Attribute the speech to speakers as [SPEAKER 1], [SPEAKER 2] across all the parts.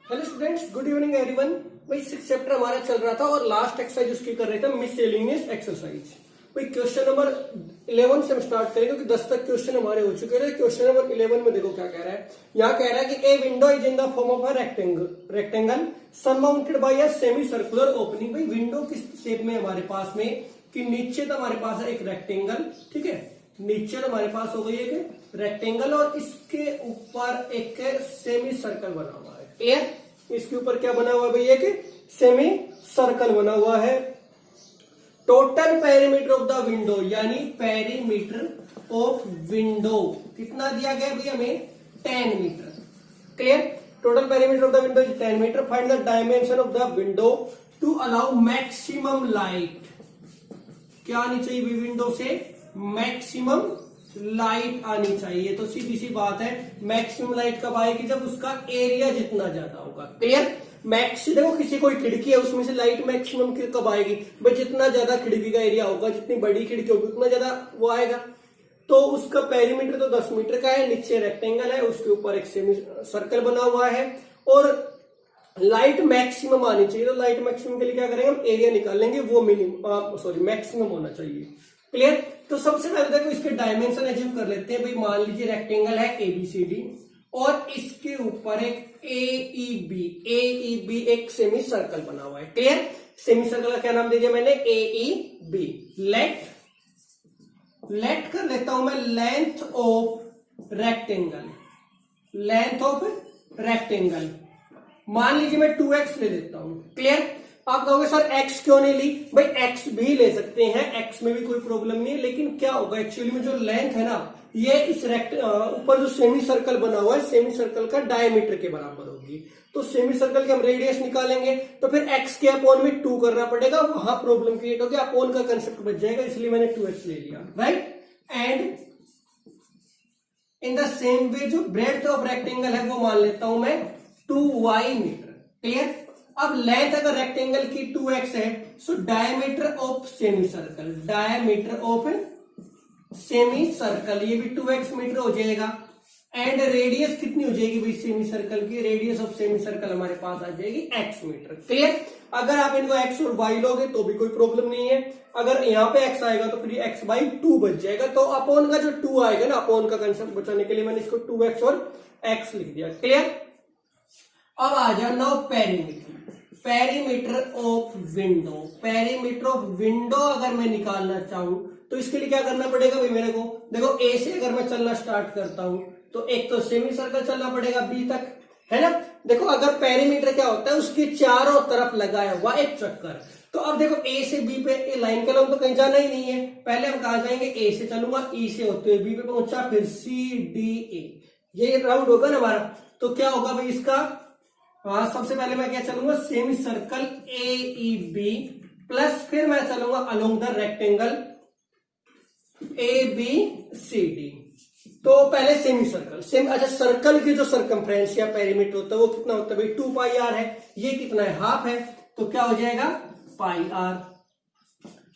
[SPEAKER 1] Hello students, good evening everyone. भाई 6 chapter हमारा चल रहा था और लास्ट एक्सरसाइज उसकी कर रहे थे मिससेलेनियस एक्सरसाइज। भाई क्वेश्चन नंबर 11 से हम स्टार्ट करेंगे क्योंकि 10 तक क्वेश्चन हमारे हो चुके थे। क्वेश्चन नंबर 11 में देखो क्या कह रहा है। यहाँ कह रहा है कि a window is in the form of a rectangle surmounted bye a semi circular opening. भाई विंडो किस शेप में हमारे पास में कि नीचे तो हमारे पास है एक रेक्टेंगल, ठीक है, नीचे तो हमारे पास हो गई एक रेक्टेंगल और इसके ऊपर एक सेमी सर्कल बना हुआ है। क्लियर? इसके ऊपर क्या बना हुआ है भाई? एक सेमी सर्कल बना हुआ है। Total perimeter of the window यानी पेरीमीटर ऑफ विंडो कितना दिया गया भाई हमें? 10 metre. Clear? Total perimeter of the window is 10 metre. Find the dimension of the window to allow maximum light. क्या आनी चाहिए विंडो से? मैक्सिमम लाइट आनी चाहिए। तो सीधी सी बात है, मैक्सिमम लाइट कब आएगी? जब उसका एरिया जितना ज्यादा होगा। क्लियर? मैक्स देखो किसी कोई खिड़की है उसमें से लाइट मैक्सिमम कब आएगी भाई? जितना ज्यादा खिड़की का एरिया होगा, जितनी बड़ी खिड़की होगी उतना ज्यादा वो आएगा। तो उसका पेरीमीटर तो 10 मीटर का है, नीचे रेक्टेंगल है, उसके ऊपर एक सेमी सर्कल बना हुआ है और लाइट मैक्सिमम आनी चाहिए। तो लाइट मैक्सिमम के लिए क्या करेंगे? हम एरिया निकालेंगे, वो मैक्सिमम होना चाहिए। क्लियर? तो सबसे पहले देखो इसके डायमेंशन एज्यूम कर लेते हैं भाई। मान लीजिए रेक्टेंगल है ABCD और इसके ऊपर एक AEB एक सेमी सर्कल बना हुआ है। क्लियर? सेमी सर्कल का क्या नाम दे दिया मैंने? AEB। लेट कर लेता हूं मैं length of rectangle. Length of rectangle मान लीजिए मैं 2x ले लेता हूं। क्लियर? आप कहोगे सर x क्यों नहीं ली? भाई x भी ले सकते हैं, x में भी कोई प्रॉब्लम नहीं है, लेकिन क्या होगा एक्चुअली में जो लेंथ है ना, ये इस ऊपर जो सेमी सर्कल बना हुआ है, सेमी सर्कल का डायमीटर के बराबर होगी। तो सेमी सर्कल के हम रेडियस निकालेंगे तो फिर x के अपोन में 2 करना पड़ेगा, वहां प्रॉब्लम क्रिएट होगी, अपोन का कंसेप्ट बच जाएगा, इसलिए मैंने 2x ले लिया। Right? And in the same way जो ब्रेड्थ ऑफ रेक्टेंगल है वो मान लेता हूं मैं 2y मीटर। क्लियर? अब लेंथ अगर रेक्टेंगल की 2x है, so diameter of semi circle, diameter of semi circle ये भी 2x मीटर हो जाएगा। एंड रेडियस कितनी हो जाएगी भाई सेमी सर्कल की? रेडियस ऑफ सेमी सर्कल हमारे पास आ जाएगी x मीटर। क्लियर? अगर आप इनको x और y लोगे तो भी कोई प्रॉब्लम नहीं है, अगर यहाँ पे x आएगा तो फिर x/2 बच जाएगा। तो अपोन का जो 2 आएगा ना, अपोन का कंसेप्ट बचाने के लिए मैंने इसको 2x और x लिख दिया। क्लियर? अब आ जाओ now perimeter. Perimeter of window, perimeter of window अगर मैं निकालना चाहूं तो इसके लिए क्या करना पड़ेगा भाई मेरे को? देखो A से अगर मैं चलना स्टार्ट करता हूं तो एक तो सेमी सर्कल चलना पड़ेगा B तक, है ना। देखो अगर पेरीमीटर क्या होता है, उसके चारों तरफ लगाया हुआ एक चक्कर। तो अब देखो A से B पे लाइन का तो कहीं जाना ही नहीं है, पहले हम कहां जाएंगे? A से चलूंगा, E से होते हुए B पे पहुंचा, फिर CDA, ये राउंड होगा ना हमारा। तो क्या होगा भाई इसका? सबसे पहले मैं क्या चलूंगा? सेमी सर्कल AEB प्लस फिर मैं चलूंगा अलोंग द रेक्टेंगल ABCD। तो पहले सेमी सर्कल अच्छा, सर्कल की जो सर्कमफ्रेंस या पेरीमीटर होता है वो कितना होता है भाई? 2πr है। ये कितना है? हाफ है, तो क्या हो जाएगा? πr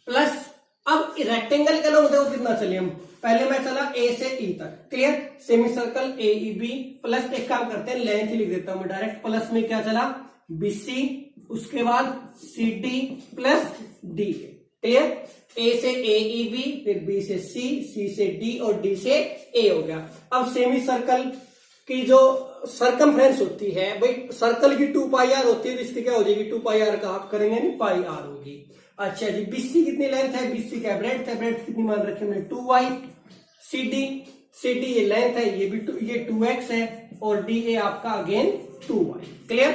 [SPEAKER 1] प्लस अब रेक्टेंगल का लोग देखो कितना चले हम, पहले मैं चला A से E तक। Clear? Semi circle AEB plus एक काम करते हैं, लेंथ लिख देता हूं मैं डायरेक्ट, प्लस में क्या चला? BC, उसके बाद CD plus DA। Clear? A से AEB, फिर B से C से D और D से A हो गया। अब सेमी सर्कल की जो सर्कमफ्रेंस होती है भाई, सर्कल की 2πr होती है, तो इसकी क्या हो जाएगी? 2πr का हाफ करेंगे नहीं, πr होगी। अच्छा जी, BC कितनी लेंथ है? BC का ब्रेड्थ है, ब्रेड्थ कितनी मान रखी हमने? 2y। CD ये लेंथ है, ये भी ये 2x है और DA आपका अगेन 2y। क्लियर?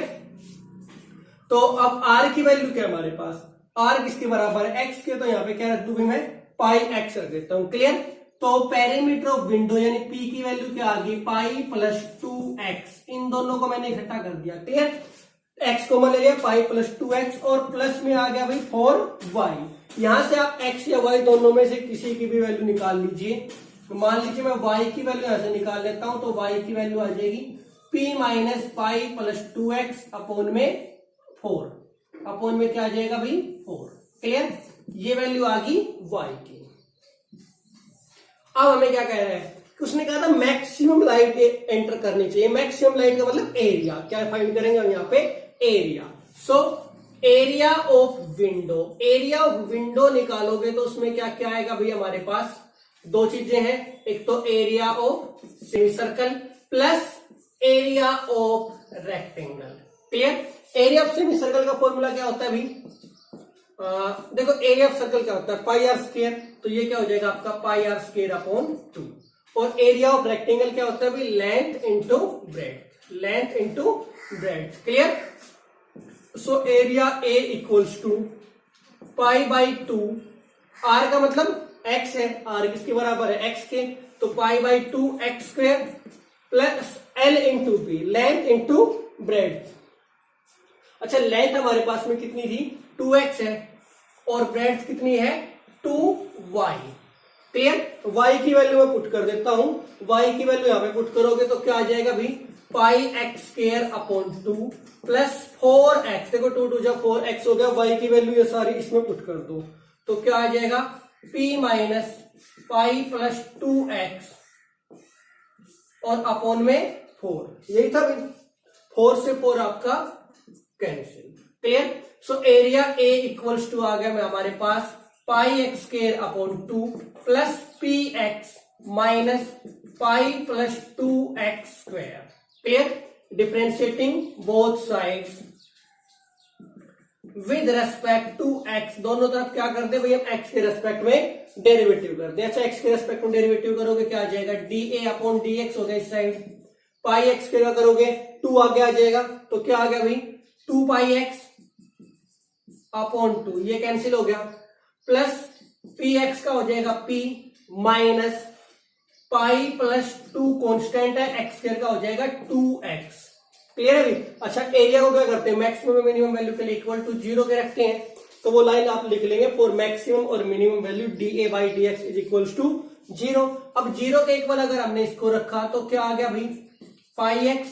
[SPEAKER 1] तो अब r की वैल्यू क्या है हमारे पास? r किसके बराबर है? x के, तो यहाँ पे क्या रख दूं मैं? πx रख देता हूं। क्लियर? तो पेरीमीटर ऑफ विंडो यानी P की वैल्यू क्या आ गई? पाई प्लस 2x, इन दोनों को मैंने इकट्ठा कर दिया। क्लियर? x को ले लिया, पाई प्लस 2x और प्लस में आ गया भाई 4y। यहां से आप x या y दोनों में से किसी की भी वैल्यू निकाल लीजिए। तो मान लीजिए मैं y की वैल्यू यहां से निकाल लेता हूं, तो y की वैल्यू आ जाएगी p minus pi plus 2x upon में 4, अपोन में क्या आ जाएगा भाई? 4। क्लियर? ये वैल्यू आ गई y की। अब हमें क्या कह रहा है? उसने कहा था मैक्सिमम लाइट एंटर करनी चाहिए। मैक्सिमम लाइट का मतलब एरिया, क्या फाइंड करेंगे हम यहाँ पे, area. So area of window, area of window निकालोगे तो उसमें क्या क्या आएगा भाई हमारे पास, दो चीजें हैं, एक तो area of semi circle plus area of rectangle. Clear. Area of semi circle का फॉर्मूला क्या होता है भाई, देखो एरिया ऑफ सर्कल क्या होता है, पाई आर स्क्वायर, तो ये क्या हो जाएगा आपका पाई आर स्क्वायर अपॉन 2। और एरिया ऑफ रेक्टेंगल क्या होता है भाई, length into breadth, length into breadth. Clear. So area A equals to pi by 2, R का मतलब x है, आर किसके बराबर है, x के, तो pi by 2 X square plus L into B, length into breadth. अच्छा लेंथ हमारे पास में कितनी थी, 2x है, और ब्रेड्थ कितनी है, 2y। क्लियर। y की वैल्यू मैं पुट कर देता हूं, y की वैल्यू यहां पे पुट करोगे तो क्या आ जाएगा भाई, pi x square upon 2 plus 4x, देखो 2 2 जब 4x हो गया, y की वैल्यू ये सारी इसमें पुट कर दो तो क्या आ जाएगा, p minus pi plus 2x और अपॉन में 4, यही था भाई, 4 से 4 आपका cancel. Clear. So area A equals to आ गया में हमारे पास pi x square upon 2 plus P x minus pi plus 2x square. Clear. Differentiating both sides with respect to x, दोनों तरफ क्या करते हैं भाई, हम x के रेस्पेक्ट में डेरिवेटिव करते हैं। अच्छा x के रेस्पेक्ट में डेरिवेटिव करोगे क्या आ जाएगा, dA अपॉन dx हो गया इस साइड, पाई एक्स क्या करोगे 2 आगे आ जाएगा, तो क्या आ गया भाई 2 पाई एक्स अपॉन 2, ये कैंसिल हो गया, प्लस पी एक्स का हो जाएगा p minus pi plus 2 constant है, एक्स स्क्वायर का हो जाएगा 2x। क्लियर है भाई। अच्छा एरिया को क्या करते हैं, मैक्सिमम और मिनिमम वैल्यू के लिए इक्वल टू 0 के रखते हैं, तो वो लाइन आप लिख लेंगे फॉर मैक्सिमम और minimum value dA by dx is equal to 0। अब 0 के इक्वल अगर हमने इसको रखा तो क्या आ गया भाई, पाई एक्स,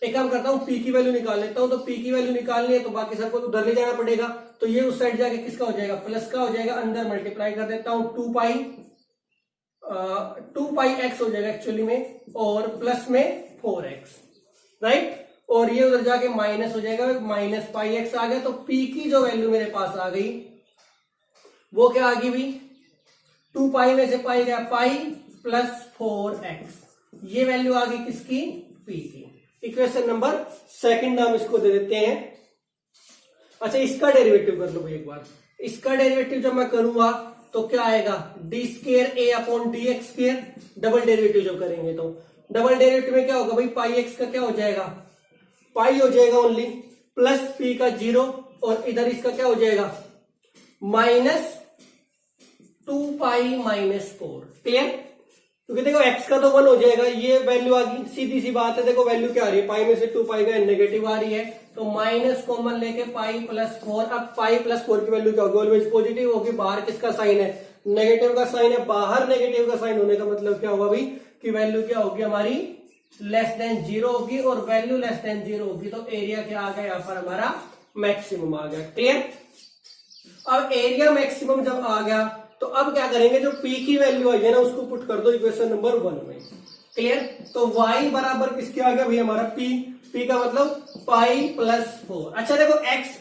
[SPEAKER 1] एक काम करता हूं p की वैल्यू निकाल लेता हूं, तो p की वैल्यू निकालनी है तो बाकी सबको उधर ले जाना पड़ेगा, तो ये उस साइड जाके किसका हो जाएगा, प्लस का हो जाएगा, अंदर मल्टीप्लाई कर देता हूं 2 पाई एक्स हो जाएगा एक्चुअली में, और प्लस में 4x, राइट, और ये उधर जाके माइनस हो जाएगा, माइनस पाई एक्स आ गया, तो p की जो वैल्यू मेरे पास आ गई वो क्या आ गई भाई, 2 पाई में से पाई गया पाई प्लस 4x, ये वैल्यू आ गई किसकी, p की। इक्वेशन नंबर सेकंड हम इसको दे देते हैं। अच्छा इसका डेरिवेटिव कर लो भाई एक बार, इसका डेरिवेटिव जब मैं करूंगा तो क्या आएगा, D square A upon D x square, double derivative जब करेंगे तो डबल डेरिवेटिव में क्या होगा भाई, पाई एक्स का क्या हो जाएगा, पाई हो जाएगा ओनली, प्लस पी का 0, और इधर इसका क्या हो जाएगा माइनस 2 पाई माइनस 4। क्लियर। क्योंकि देखो x का तो 1 हो जाएगा, ये वैल्यू आ गई, सीधी सी बात है, देखो वैल्यू क्या आ रही है, पाई में से 2 पाई का नेगेटिव आ रही है, तो माइनस कॉमन लेके पाई प्लस 4, अब पाई प्लस 4 की वैल्यू क्या होगी, ऑलवेज पॉजिटिव होगी, बाहर किसका साइन है, नेगेटिव का साइन है, बाहर नेगेटिव का साइन होने का मतलब क्या होगा भाई, कि वैल्यू क्या होगी हमारी लेस देन 0 होगी, और वैल्यू लेस देन 0 होगी तो एरिया क्या आ गया, यहाँ पर हमारा मैक्सिमम आ गया। क्लियर। अब एरिया मैक्सिमम जब आ गया तो अब क्या करेंगे, जो p की वैल्यू आई है ना उसको पुट कर दो इक्वेशन नंबर 1 में। क्लियर। तो y बराबर किसके आ गया भाई, हमारा p का मतलब पाई प्लस 4। अच्छा देखो x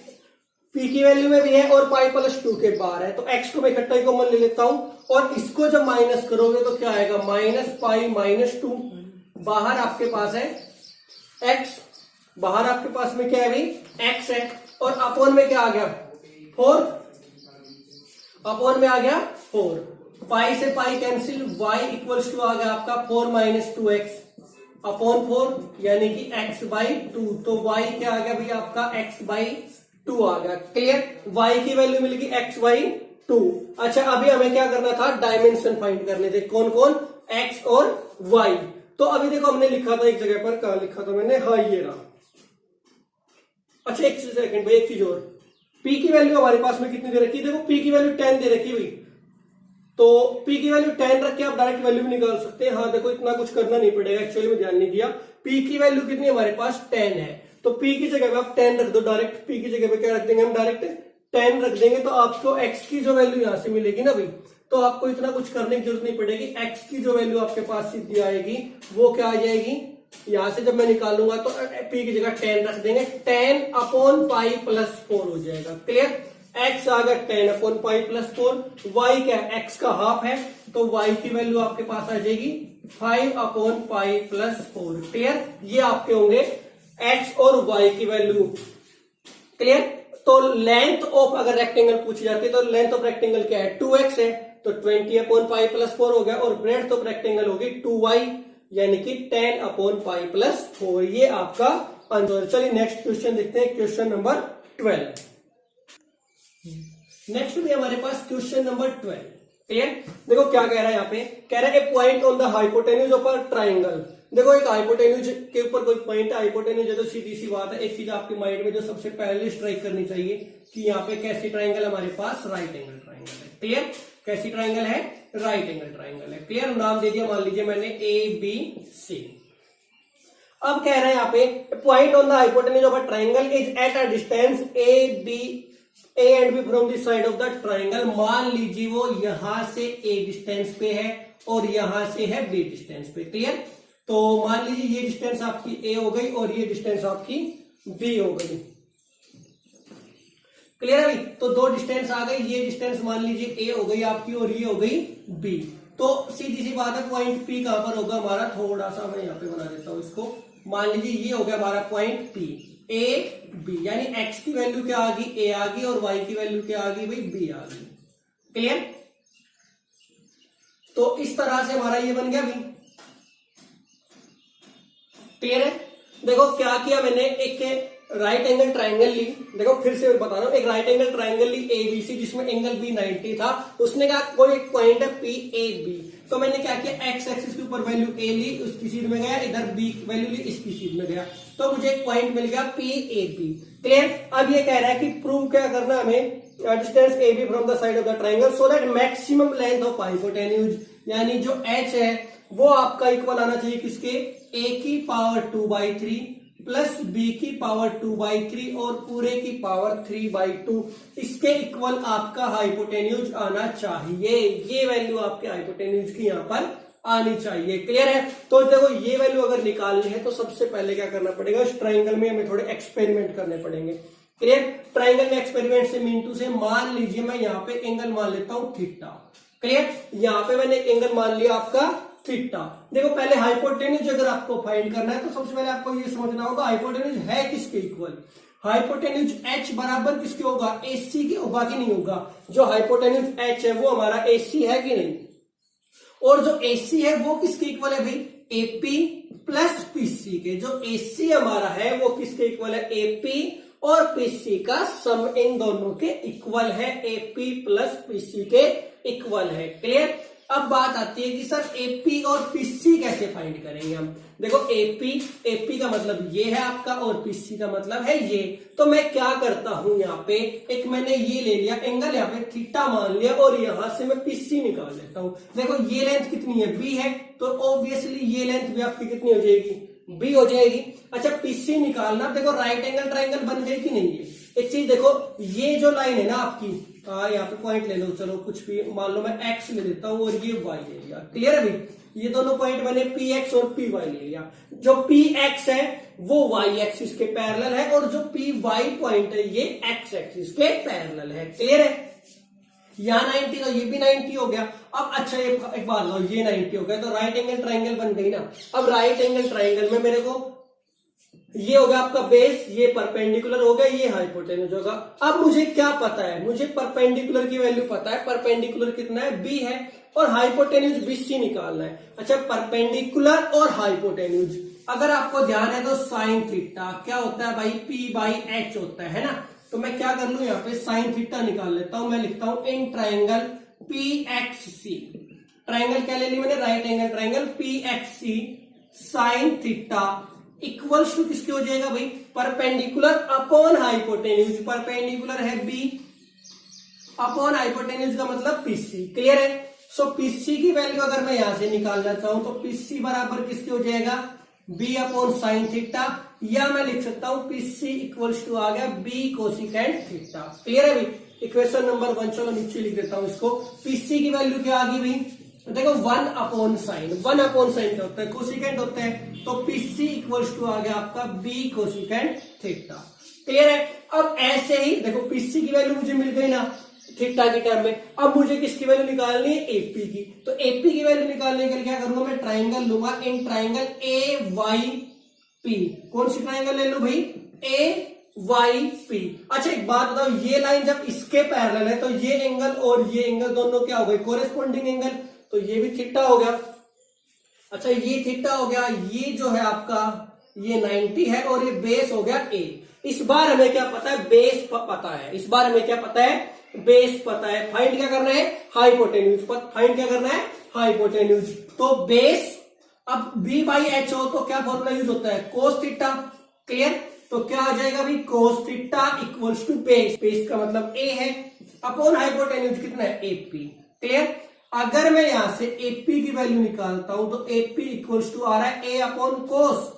[SPEAKER 1] p की वैल्यू में भी है और पाई प्लस 2 के बाहर है, तो x को मैं इकट्ठा ही कॉमन ले लेता हूं, और इसको जब माइनस करोगे तो क्या आएगा, माइनस पाई माइनस 2, बाहर आपके पास है x, बाहर आपके पास में क्या है भाई x है, और अपॉन में क्या आ गया 4, अपॉन में आ गया 4, पाई से pi cancel, y equals to आ गया आपका 4 माइनस 2x अपॉन 4, यानी कि x बाई 2, तो y क्या आ गया भाई आपका x बाई 2 आ गया। क्लियर। y की वैल्यू मिल गई x बाई 2। अच्छा अभी हमें क्या करना था, डायमेंशन फाइंड करने थे, कौन कौन, x और y। तो अभी देखो हमने लिखा था एक जगह पर, कहा लिखा था मैंने, हाँ ये रहा। अच्छा एक सेकंड भाई, एक चीज और, p की वैल्यू हमारे पास में कितनी दे रखी है, देखो p की वैल्यू 10 दे रखी है भाई, तो p की वैल्यू 10 रख के आप डायरेक्ट वैल्यू भी निकाल सकते हैं। हाँ देखो इतना कुछ करना नहीं पड़ेगा, एक्चुअली में ध्यान नहीं दिया, p की वैल्यू कितनी हमारे पास 10 है, तो p की जगह पे आप 10 रख दो डायरेक्ट, p की जगह पे क्या रख देंगे हम डायरेक्ट 10 रख देंगे, तो आपको x की जो वैल्यू यहां से मिलेगी ना भाई तो आपको इतना कुछ करने की जरूरत नहीं पड़ेगी। एक्स की जो वैल्यू आपके पास सीधी आएगी वो क्या आ जाएगी, यहां से जब मैं निकालूंगा तो पी की जगह 10 रख देंगे, 10/π+4 हो जाएगा। क्लियर, एक्स आ गया 10/π+4, वाई क्या है, एक्स का हाफ है तो वाई की वैल्यू आपके पास आ जाएगी 5/π+4। क्लियर, ये आपके होंगे एक्स और वाई की वैल्यू। क्लियर, तो लेंथ ऑफ अगर रेक्टेंगल पूछी जाती है तो लेंथ ऑफ रेक्टेंगल क्या है, 2x है तो 20/π+4 हो गया, और ब्रेड्थ ऑफ रेक्टेंगल होगी 2y यानी कि 10/π+4। ये आपका आंसर। चलिए नेक्स्ट क्वेश्चन देखते हैं, क्वेश्चन नंबर 12। नेक्स्ट भी हमारे पास क्वेश्चन नंबर 12। क्लियर, देखो क्या कह रहा है, यहाँ पे कह रहा है A point on the hypotenuse of a triangle. देखो एक हाइपोटेन्यूज के ऊपर कोई पॉइंट है, हाइपोटेन्यूज है तो सीधी सी बात है, एक चीज आपके माइंड में जो सबसे पहले स्ट्राइक करनी चाहिए कि यहाँ पे कैसी ट्राइंगल हमारे पास, राइट एंगल ट्राइंगल है। क्लियर, कैसी ट्राइंगल है, राइट एंगल ट्राइंगल है। क्लियर, नाम दे दिया मान लीजिए मैंने ABC। अब कह रहे हैं यहाँ पे point on the hypotenuse of a triangle is at a distance A and B from the side of the triangle. मान लीजिए वो यहां से A डिस्टेंस पे है और यहां से है B डिस्टेंस पे। क्लियर, तो मान लीजिए ये डिस्टेंस आपकी A हो गई और ये डिस्टेंस आपकी B हो गई। क्लियर है भाई, तो दो डिस्टेंस आ गई, ये डिस्टेंस मान लीजिए A हो गई आपकी और ये हो गई B। तो सीधी सी बात है पॉइंट P कहां पर होगा हमारा, थोड़ा सा मैं यहाँ पे बना देता हूं इसको। मान लीजिए ये हो गया हमारा पॉइंट P, A B, यानी x की वैल्यू क्या आ गई, A आ गई, और y की वैल्यू क्या आ गई भाई, B आ गई। क्लियर, तो इस तरह से हमारा ये बन गया भाई। क्लियर है, देखो क्या किया मैंने, एक राइट एंगल ट्राइंगल ली, देखो फिर से बता रहा हूं, एक राइट एंगल ट्राइंगल ली ABC जिसमें एंगल B 90 था, उसने कहा कोई एक पॉइंट है PAB, तो मैंने क्या किया, एक्स एक्सिस के ऊपर वैल्यू A ली, उसकी सीध में गया, इधर B वैल्यू ली, इसकी सीध में गया, तो मुझे एक पॉइंट मिल गया PAB। क्लियर, अब ये कह रहा है कि प्रूव क्या करना है हमें, distance AB from the side of the triangle so that maximum length of hypotenuse, यानी जो H है वो आपका इक्वल आना चाहिए किसके, A की पावर 2/3 प्लस B की पावर 2/3 और पूरे की पावर 3/2, इसके इक्वल आपका हाइपोटेन्यूज आना चाहिए। ये वैल्यू आपके हाइपोटेन्यूज की यहां पर आनी चाहिए। क्लियर है, तो देखो ये वैल्यू अगर निकालनी है तो सबसे पहले क्या करना पड़ेगा, इस ट्राइंगल में हमें थोड़े एक्सपेरिमेंट करने पड़ेंगे। क्लियर, ट्राइंगल में एक्सपेरिमेंट से मीन टू से मान लीजिए मैं यहाँ पे एंगल मान लेता हूं थीटा। क्लियर, यहाँ पे मैंने एंगल मान लिया आपका थीटा। देखो पहले हाइपोटेन्यूज अगर आपको फाइंड करना है तो सबसे पहले आपको ये समझना होगा हाइपोटेन्यूज है किसके इक्वल, हाइपोटेन्यूज H बराबर किसके होगा, AC के होगा कि नहीं होगा। जो हाइपोटेन्यूज H है वो हमारा AC है कि नहीं, और जो AC है वो किसके इक्वल है भाई, AP प्लस PC के। जो AC हमारा है वो किसके इक्वल है, AP और PC का सम इन दोनों के इक्वल है, AP प्लस PC के इक्वल है। क्लियर, अब बात आती है कि सर AP और PC कैसे फाइंड करेंगे हम। देखो AP का मतलब ये है आपका और PC का मतलब है ये, तो मैं क्या करता हूं यहाँ पे, एक मैंने ये ले लिया एंगल, यहाँ पे थीटा मान लिया और यहां से मैं PC निकाल लेता हूं। देखो ये लेंथ कितनी है, B है, तो ऑब्वियसली ये लेंथ भी आपकी कितनी हो जाएगी, B हो जाएगी। अच्छा PC निकालना, देखो राइट एंगल ट्राइंगल बन गई कि नहीं है। एक चीज देखो, ये जो लाइन है ना आपकी, यहाँ पे पॉइंट ले लो, चलो कुछ भी मान लो, मैं x ले लेता हूं और ये y ले लिया। क्लियर है भाई, ये दोनों पॉइंट बने px और py ले लिया। जो px है वो y एक्सिस के पैरेलल है और जो py पॉइंट है ये x एक्सिस के पैरेलल है। क्लियर है, यहाँ 90 तो ये भी 90 हो गया। अब अच्छा एक बात लो, ये 90 हो गया तो राइट एंगल ट्राइंगल बन गई ना। अब राइट एंगल ट्राइंगल में मेरे को ये हो गया आपका बेस, ये परपेंडिकुलर हो गया, ये हाइपोटेन्यूज होगा। अब मुझे क्या पता है, मुझे परपेंडिकुलर की वैल्यू पता है, परपेंडिकुलर कितना है, B है, और हाइपोटेन्यूज BC निकालना है। अच्छा, परपेंडिकुलर और हाइपोटेन्यूज अगर आपको ध्यान है तो साइन थीटा क्या होता है भाई, P/H होता है ना। तो मैं क्या कर लू, यहाँ पे साइन थीटा निकाल लेता हूं, मैं लिखता हूं इन ट्राइंगल PXC। ट्राइंगल क्या ले ली मैंने, right angle triangle PXC sine theta equals to किसके हो जाएगा भाई, परपेंडिकुलर अपॉन हाइपोटेन्यूज। परपेंडिकुलर है B अपॉन हाइपोटेन्यूज का मतलब PC। क्लियर है, सो PC की वैल्यू अगर मैं यहां से निकालना चाहूं तो PC बराबर किसके हो जाएगा, B अपॉन साइन थीटा, या मैं लिख सकता हूं PC इक्वल्स टू आ गया B कोसिकेंट थीटा। क्लियर है भाई, इक्वेशन नंबर 1 चलो नीचे लिख देता हूं इसको। पीसी की वैल्यू क्या आ गई भाई, देखो 1 अपॉन साइन, 1 अपॉन साइन क्या होता है, कोसिकेंट होता है, तो पीसी इक्वल्स टू आ गया आपका बी कोसिकेंट थीटा। क्लियर है। अब ऐसे ही देखो पीसी की वैल्यू मुझे मिल गई ना थीटा के टर्म में, अब मुझे किसकी वैल्यू निकालनी है, एपी की। तो एपी की वैल्यू निकालने के लिए क्या करूंगा, मैं ट्राइंगल लूंगा, इन ट्राइंगल ए वाई पी। कौन सी ट्राइंगल ले लू भाई, ए वाई पी। अच्छा एक बात बताओ, ये लाइन जब इसके पैरेलल है तो ये एंगल और ये एंगल दोनों क्या हो गए, कोरेस्पोंडिंग एंगल, तो ये भी थीटा हो गया। अच्छा ये थीटा हो गया, ये जो है आपका ये 90 है और ये बेस हो गया ए। इस बार हमें क्या पता है, बेस पता है, इस बार हमें क्या पता है, बेस पता है। फाइंड क्या करना है, हाइपोटेन्यूज। फाइंड क्या करना है, हाइपोटेन्यूज। तो बेस, अब बी बाई एच हो तो क्या फॉर्मूला यूज होता है, कोस थीटा। क्लियर। तो क्या आ जाएगा भाई, cos theta equals to base, base का मतलब ए है, अपॉन हाइपोटेन्यूज कितना है, एपी। क्लियर। अगर मैं यहां से एपी की वैल्यू निकालता हूं तो एपी इक्वल्स टू आ रहा है ए अपॉन कोस,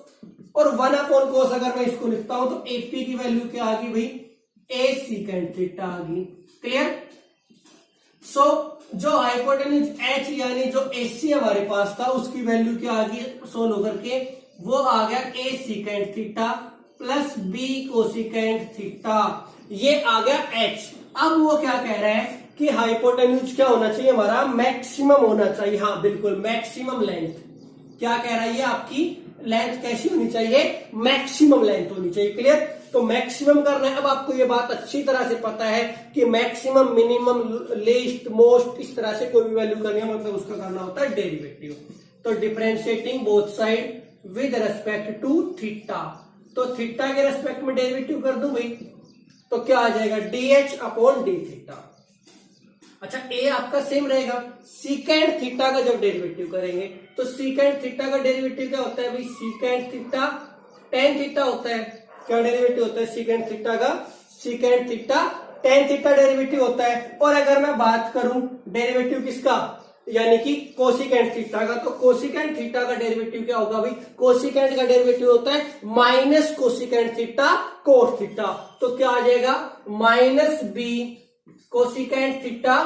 [SPEAKER 1] और 1 अपॉन कोस अगर मैं इसको लिखता हूं तो एपी की वैल्यू क्या आ गई भाई, ए सीकेंट थीटा आ गई। क्लियर। सो जो हाइपोटेन्यूज एच यानी जो एसी हमारे पास था उसकी वैल्यू क्या आ गई सोल्व होकर के, वो आ गया A secant theta plus B cosecant theta, ये आ गया एच। अब वो क्या कह रहा है कि हाइपोटेन्यूज क्या होना चाहिए हमारा, मैक्सिमम होना चाहिए। हाँ बिल्कुल, मैक्सिमम लेंथ। क्या कह रहा है ये, आपकी लेंथ कैसी होनी चाहिए, मैक्सिमम लेंथ होनी चाहिए। क्लियर। तो मैक्सिमम करना है। अब आपको ये बात अच्छी तरह से पता है कि मैक्सिमम, मिनिमम, लीस्ट, मोस्ट, इस तरह से कोई भी वैल्यू करनी है मतलब उसका करना होता है डेरिवेटिव। तो differentiating both side with respect to theta, तो थीटा के रेस्पेक्ट में डेरिवेटिव कर दूं भाई, तो क्या आ जाएगा, डीएच अपॉन डी थीटा। अच्छा ए आपका सेम रहेगा, सीकेंट थीटा का जब डेरिवेटिव करेंगे तो सीकेंट थीटा का डेरिवेटिव क्या होता है भाई, सीकेंट थीटा टेन थीटा होता है। क्या डेरिवेटिव होता है सीकेंट थीटा का, secant theta tan theta derivative होता है। और अगर मैं बात करूं डेरिवेटिव किसका, यानी कि कोसिकेंट थीटा का, तो कोसिकेंट थीटा का डेरिवेटिव क्या होगा भाई, कोसिकेंट का डेरिवेटिव होता है minus cosecant theta cot theta, तो क्या आ जाएगा minus B cosecant theta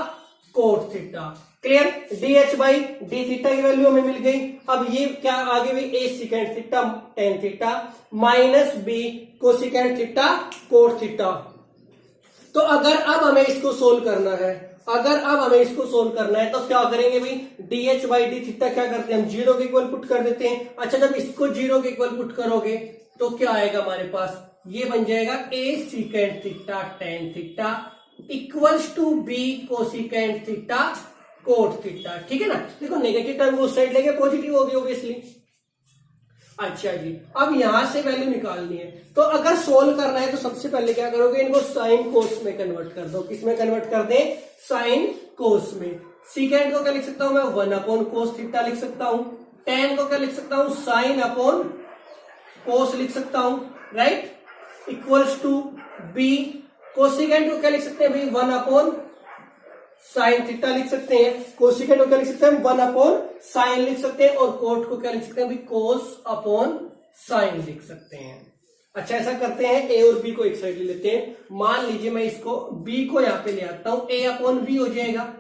[SPEAKER 1] cot theta. Clear. DH by D theta की वैल्यू हमें मिल गई। अब ये क्या आगे भी A secant theta tan theta minus B cosecant theta cot theta. तो अगर अब हमें इसको सोल्व करना है, अगर अब हमें इसको सोल्व करना है तो क्या करेंगे भाई, डीएच बाई डी थीटा क्या करते हैं हम, जीरो के इक्वल पुट कर देते हैं। अच्छा जब इसको जीरो के इक्वल पुट करोगे तो क्या आएगा हमारे पास, ये बन जाएगा A secant theta tan theta equals to B cosecant theta cot theta. ठीक है ना। देखो नेगेटिव टर्म उस साइड लेके पॉजिटिव होगी ऑब्वियसली। अच्छा जी, अब यहां से वैल्यू निकालनी है, तो अगर सोल्व करना है तो सबसे पहले क्या करोगे, इनको साइन कोस में कन्वर्ट कर दो। किसमें कन्वर्ट कर दें, साइन कोस में। सीकेंट को क्या लिख सकता हूं मैं, 1 अपॉन कोस थीटा लिख सकता हूं। टेन को क्या लिख सकता हूं, साइन अपॉन कोस लिख सकता हूं, right, equals to B. Cosecant को क्या लिख सकते हैं भाई, 1 अपॉन साइन थीटा लिख सकते हैं। कोसिकेंट को क्या लिख सकते हैं, 1 अपॉन साइन लिख सकते हैं। और कोट को क्या लिख सकते हैं भाई, कोस अपॉन साइन लिख सकते हैं। अच्छा ऐसा करते हैं, ए और बी को एक साइड ले लेते हैं। मान लीजिए मैं इसको बी को यहां पे ले आता हूं, ए अपॉन बी हो जाएगा।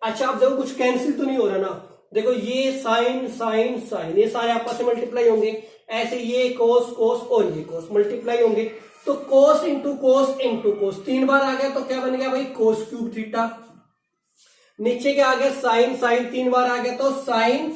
[SPEAKER 1] अच्छा अब देखो कुछ कैंसिल तो नहीं हो रहा ना, देखो ये साइन साइन साइन ये सारे आपस में मल्टीप्लाई होंगे, ऐसे ये कोस कोस और ये कोस मल्टीप्लाई होंगे, तो कोस इंटू कोस 3 बार आ गया तो क्या बन गया भाई, कोस क्यूब थीटा। नीचे क्या आ गया, साइन साइन 3 बार आ गया तो साइन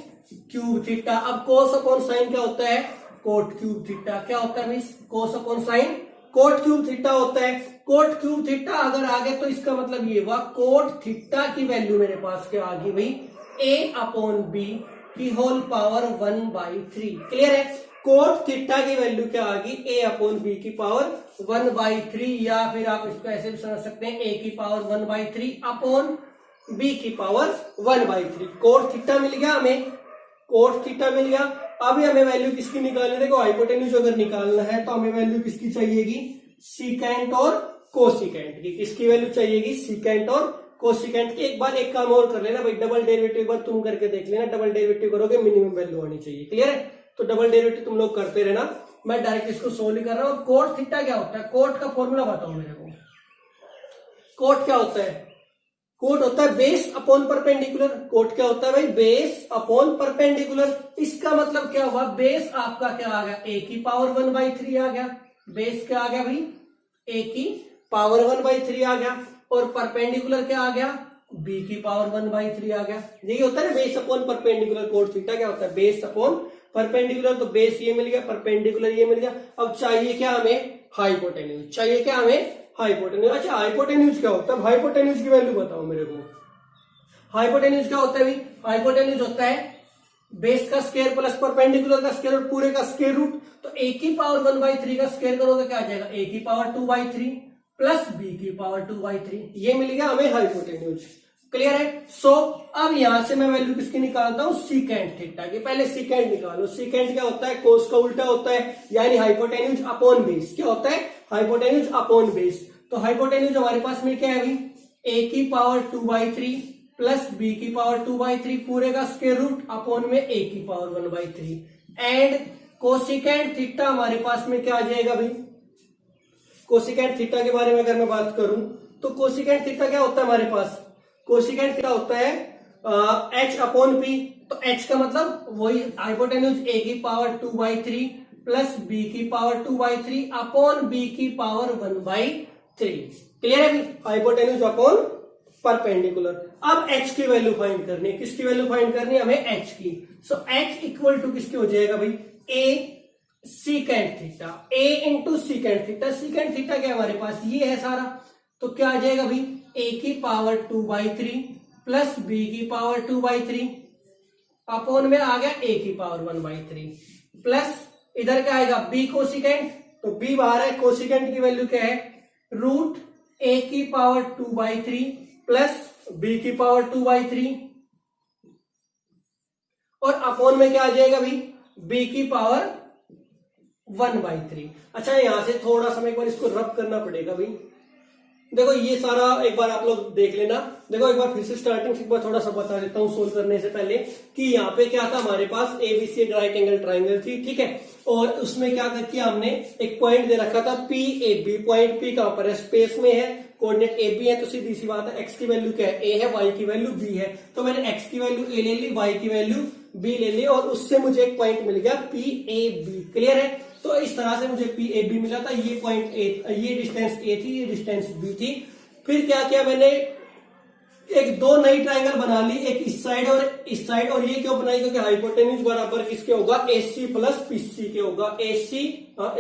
[SPEAKER 1] क्यूब थीटा। अब कोस अपॉन साइन क्या होता है, कोट क्यूब थीटा। क्या होता है भाई, cos upon sine cot cube theta होता है। कोट क्यूब थीटा अगर आ गया तो इसका मतलब ये हुआ कोट थीटा की वैल्यू मेरे पास क्या आ गई भाई, ए अपॉन बी की होल पावर 1/3। क्लियर है। कोट थीटा की वैल्यू क्या आ गई, ए अपॉन बी की पावर 1/3, या फिर आप इसको ऐसे भी समझ सकते हैं, ए की पावर 1/3 अपॉन बी की पावर 1/3। कोट थीटा मिल गया हमें, कोट थीटा मिल गया। अभी हमें वैल्यू किसकी निकालनी, देखो हाइपोटेन्यूज अगर निकालना है तो हमें वैल्यू किसकी चाहिएगी, सीकेंट और कोसिकेंट की। किसकी वैल्यू चाहिएगी, सीकेंट और कोसिकेंट की। एक बार एक काम और कर लेना भाई, डबल डेरिवेटिव एक बार तुम करके देख लेना, डबल डेरिवेटिव करोगे मिनिमम वैल्यू आनी चाहिए। क्लियर है। तो डबल डेरिवेटिव तुम लोग करते रहना, मैं डायरेक्ट इसको सोल्व कर रहा हूं। कोट थीटा क्या होता है, कोट का फॉर्मूला बताओ मेरे को। कोट क्या होता है? कोट होता है बेस अपॉन परपेंडिकुलर। कोट क्या होता है भाई? Base upon perpendicular. इसका मतलब क्या हुआ? बेस आपका क्या आ गया? a की पावर 1/3 आ गया। बेस क्या आ गया भाई? a की पावर 1/3 आ गया। और परपेंडिकुलर क्या आ गया? b की पावर 1/3 आ गया। यही होता है ना base upon perpendicular. Cot theta क्या होता है? Base upon perpendicular. तो बेस ये मिल गया, परपेंडिकुलर ये मिल गया। अब चाहिए क्या हमें? हाइपोटेन्यूज। चाहिए क्या हमें? हाइपोटेन्यूज। अच्छा हाइपोटेन्यूज क्या होता है? हाइपोटेन्यूज की वैल्यू बताओ मेरे को। हाइपोटेन्यूज क्या होता है भाई? हाइपोटेन्यूज होता है बेस का स्क्वायर प्लस परपेंडिकुलर का स्क्वायर और पूरे का स्क्वायर रूट। तो a की पावर 1/3 का स्क्वायर करोगे क्या आ जाएगा? a की पावर 2/3 प्लस b की पावर 2/3। ये मिल गया हमें हाइपोटेन्यूज। क्लियर है? सो अब यहां से मैं वैल्यू किसकी निकालता हूं? सीकेंट थीटा की। पहले सीकेंट निकालो। सीकेंट क्या होता है? कोस का उल्टा होता है, यानी हाइपोटेन्यूज अपॉन बेस। क्या होता है? Hypotenuse upon base. तो हाइपोटेन्यूज हमारे पास में क्या है भाई? a की पावर 2/3 प्लस b की पावर 2/3 पूरे का स्क्वायर रूट अपॉन में a की पावर 1/3 एंड कोसिकेंट थीटा हमारे पास में क्या आ जाएगा भाई? कोसिकेंट थीटा के बारे में अगर मैं बात करूं तो कोसिकेंट थीटा क्या होता है हमारे पास? कोसिकेंट थीटा होता है h अपॉन p। तो h का मतलब वही हाइपोटेन्यूज a की पावर 2/3 प्लस b की पावर 2/3 अपॉन b की पावर 1/3। क्लियर है भाई? Hypotenuse upon perpendicular. अब h की वैल्यू फाइंड करनी है। किसकी वैल्यू फाइंड करनी है हमें? h की। सो h इक्वल टू किसकी हो जाएगा भाई? a secant theta. a into secant theta. Secant theta क्या हमारे पास? ये है सारा। तो क्या आ जाएगा भाई? a की पावर 2/3 प्लस b की पावर 2/3 अपॉन में आ गया a की पावर 1/3 प्लस इधर क्या आएगा? b cosecant. तो b बाहर है। कोसिकेंट की वैल्यू क्या है? रूट a की पावर 2/3 प्लस b की पावर 2/3 और अपॉन में क्या आ जाएगा भाई? b की पावर 1/3। अच्छा यहां से थोड़ा सा एक बार इसको रब करना पड़ेगा भाई। देखो ये सारा एक बार आप लोग देख लेना। देखो एक बार फिर से स्टार्टिंग से एक बार थोड़ा सा बता देता हूं सोल्व करने से पहले कि यहाँ पे क्या था हमारे पास? एबीसी एक राइट एंगल ट्राइंगल थी, ठीक है। और उसमें क्या किया हमने? एक पॉइंट दे रखा था P A B. Point P कहां पर है? स्पेस में है। कोऑर्डिनेट ए बी है। तो सीधी सी बात है एक्स की वैल्यू क्या है? ए है। वाई की वैल्यू बी है। तो मैंने एक्स की वैल्यू ए ले ली, वाई की वैल्यू बी ले ली और उससे मुझे एक पॉइंट मिल गया पी ए बी। क्लियर है? तो इस तरह से मुझे पी ए बी मिला था। ये पॉइंट ए, ये डिस्टेंस ए थी, ये डिस्टेंस बी थी। फिर क्या किया मैंने? एक दो नई ट्रायंगल बना ली, एक इस साइड और इस साइड। और ये क्यों बनाई? क्योंकि हाइपोटेन्यूज बराबर किसके होगा? AC प्लस पीसी के होगा। AC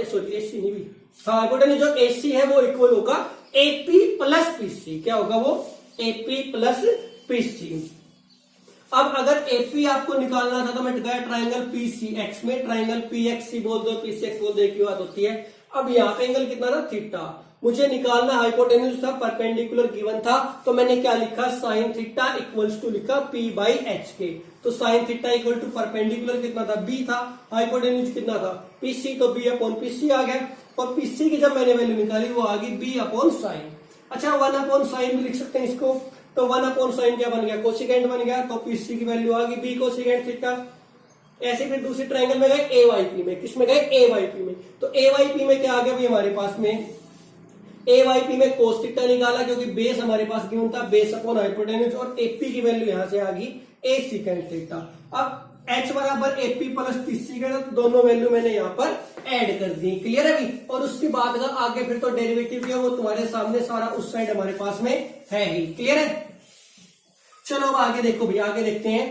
[SPEAKER 1] सॉरी AC नहीं भी, हाँ हाइपोटेन्यूज जो AC है वो इक्वल होगा AP प्लस पीसी। क्या होगा वो? AP plus PC. अब अगर AP आपको निकालना था तो मैं गया ट्राइंगल PCX में। ट्राइंगल PXC बोल दो, PCX बोल दो, एक ही बात होती है। अब यहाँ पे एंगल कितना था? थीटा। मुझे निकालना हाइपोटेन्यूज था, परपेंडिकुलर गिवन था। तो मैंने क्या लिखा? साइन थीटा इक्वल्स टू लिखा P/HK। तो sine theta equal to perpendicular कितना था? B था। हाइपोटेन्यूज कितना था? PC। तो B अपॉन PC आ गया। और PC की जब मैंने वैल्यू निकाली वो आ गई B अपॉन साइन। अच्छा 1 अपॉन साइन भी लिख सकते हैं इसको। तो 1 अपॉन साइन क्या बन गया? कोसिकेंट बन गया। तो PC की वैल्यू आ गई B कोसिकेंट थीटा। ऐसे फिर दूसरी ट्रायंगल में गए AYP में। किसमें गए? AYP में। तो AYP में क्या आ गया भाई हमारे पास में? AYP में कोस थीटा निकाला क्योंकि बेस हमारे पास गिवन था, बेस अपॉन हाइपोटेन्यूज। और AP की वैल्यू यहां से आ गई A सीकेंट थीटा। अब H बराबर AP प्लस PC का, तो दोनों वैल्यू मैंने यहां पर ऐड कर दी। क्लियर है भाई? और उसके बाद का आगे फिर तो डेरिवेटिव है वो तुम्हारे सामने सारा उस साइड हमारे पास में है ही। क्लियर है? चलो अब आगे देखो भैया, आगे देखते हैं।